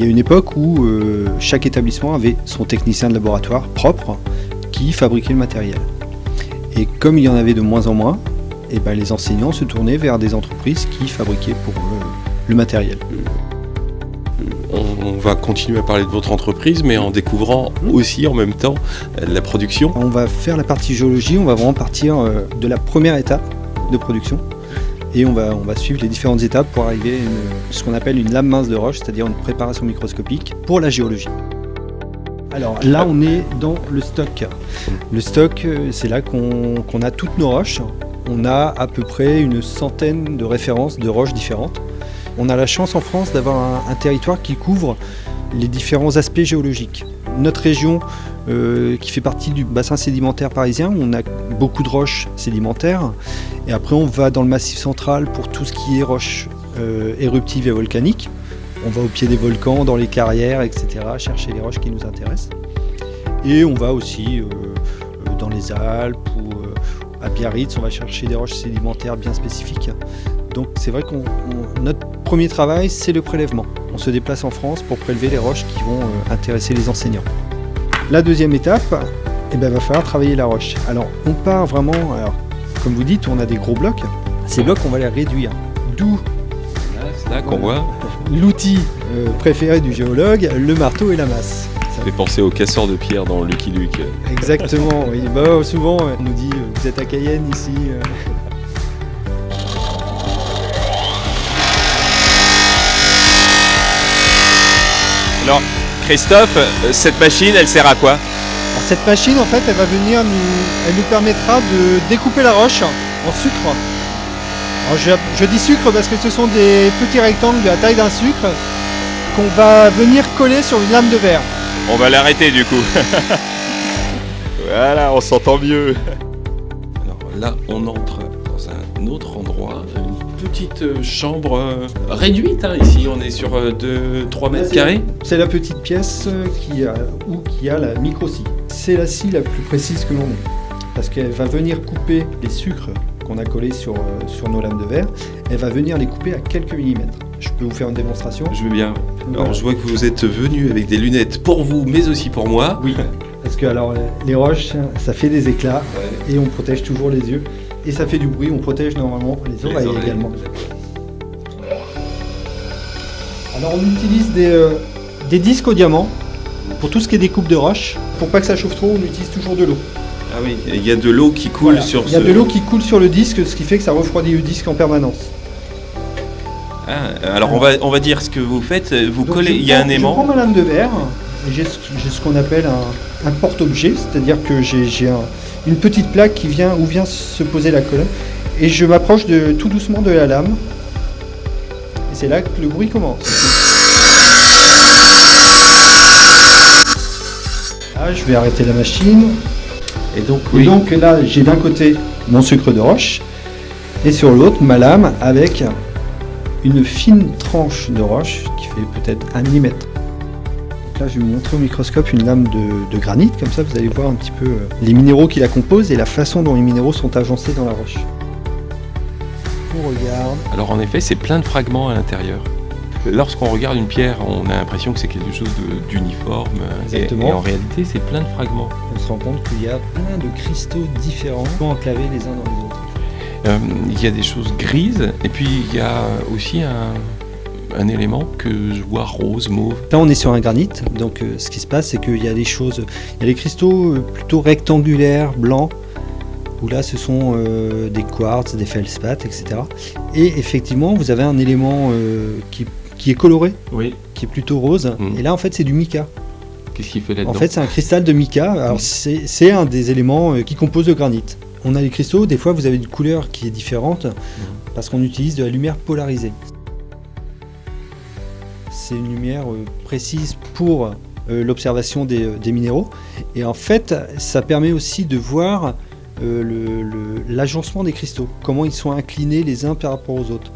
Il y a une époque où chaque établissement avait son technicien de laboratoire propre qui fabriquait le matériel. Et comme il y en avait de moins en moins, les enseignants se tournaient vers des entreprises qui fabriquaient pour eux le matériel. On va continuer à parler de votre entreprise, mais en découvrant aussi en même temps la production. On va faire la partie géologie, on va vraiment partir de la première étape de production. Et on va suivre les différentes étapes pour arriver à ce qu'on appelle une lame mince de roche, c'est-à-dire une préparation microscopique pour la géologie. Alors là, on est dans le stock. Le stock, c'est là qu'on a toutes nos roches. On a à peu près une centaine de références de roches différentes. On a la chance en France d'avoir un territoire qui couvre les différents aspects géologiques. Notre région, qui fait partie du bassin sédimentaire parisien, on a beaucoup de roches sédimentaires. Et après, on va dans le massif central pour tout ce qui est roches éruptives et volcaniques. On va au pied des volcans, dans les carrières, etc., chercher les roches qui nous intéressent. Et on va aussi dans les Alpes ou à Biarritz, on va chercher des roches sédimentaires bien spécifiques. Donc c'est vrai que notre premier travail, c'est le prélèvement. On se déplace en France pour prélever les roches qui vont intéresser les enseignants. La deuxième étape, va falloir travailler la roche. Alors on part vraiment, comme vous dites, on a des gros blocs. Ces blocs, on va les réduire. D'où c'est là qu'on voit l'outil préféré du géologue, le marteau et la masse. Ça fait penser au casseur de pierre dans Lucky Luke. Exactement, oui. Souvent, on nous dit vous êtes à Cayenne ici. Alors, Christophe, cette machine, elle sert à quoi ? Alors, cette machine, en fait, elle nous permettra de découper la roche en sucre. Alors, je dis sucre parce que ce sont des petits rectangles de la taille d'un sucre qu'on va venir coller sur une lame de verre. On va l'arrêter du coup. Voilà, on s'entend mieux. Alors là, on entre dans un autre endroit, une petite chambre réduite. Ici, on est sur 3 mètres carrés. C'est la petite pièce qui a la micro-scie. C'est la scie la plus précise que l'on ait. Parce qu'elle va venir couper les sucres qu'on a collés sur nos lames de verre. Elle va venir les couper à quelques millimètres. Je peux vous faire une démonstration ? Je veux bien. Alors je vois que vous êtes venu avec des lunettes pour vous, mais aussi pour moi. Oui, parce que les roches, ça fait des éclats et on protège toujours les yeux. Et ça fait du bruit, on protège normalement les oreilles également. Alors on utilise des disques au diamant pour tout ce qui est découpe de roches. Pour pas que ça chauffe trop, on utilise toujours de l'eau. Ah oui, il y a de l'eau qui coule sur Il y a de l'eau qui coule sur le disque, ce qui fait que ça refroidit le disque en permanence. Alors on va dire ce que vous faites, vous collez, il y a un aimant. Je prends ma lame de verre et j'ai ce qu'on appelle un porte-objet, c'est-à-dire que j'ai une petite plaque où vient se poser la colonne et je m'approche tout doucement de la lame et c'est là que le bruit commence. Là, je vais arrêter la machine et donc là j'ai d'un côté mon sucre de roche et sur l'autre ma lame avec une fine tranche de roche qui fait peut-être 1 mm. Donc là, je vais vous montrer au microscope une lame de granit, comme ça vous allez voir un petit peu les minéraux qui la composent et la façon dont les minéraux sont agencés dans la roche. On regarde. Alors en effet, c'est plein de fragments à l'intérieur. Lorsqu'on regarde une pierre, on a l'impression que c'est quelque chose d'uniforme. Exactement. Et en réalité, c'est plein de fragments. On se rend compte qu'il y a plein de cristaux différents, enclavés les uns dans les autres. Il y a des choses grises et puis il y a aussi un élément que je vois rose, mauve. Là on est sur un granit, donc ce qui se passe c'est qu'il y a des cristaux plutôt rectangulaires, blancs, où là ce sont des quartz, des feldspaths, etc. Et effectivement vous avez un élément qui est coloré, qui est plutôt rose, et là en fait c'est du mica. Qu'est-ce qu'il fait là-dedans ? En fait c'est un cristal de mica, alors c'est un des éléments qui compose le granit. On a les cristaux, des fois vous avez une couleur qui est différente parce qu'on utilise de la lumière polarisée. C'est une lumière précise pour l'observation des minéraux et en fait ça permet aussi de voir l'agencement des cristaux, comment ils sont inclinés les uns par rapport aux autres.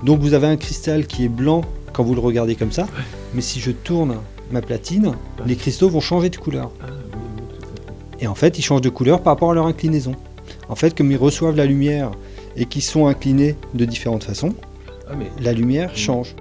Donc vous avez un cristal qui est blanc quand vous le regardez comme ça, mais si je tourne ma platine, les cristaux vont changer de couleur. Et en fait ils changent de couleur par rapport à leur inclinaison. En fait, comme ils reçoivent la lumière et qu'ils sont inclinés de différentes façons, la lumière change.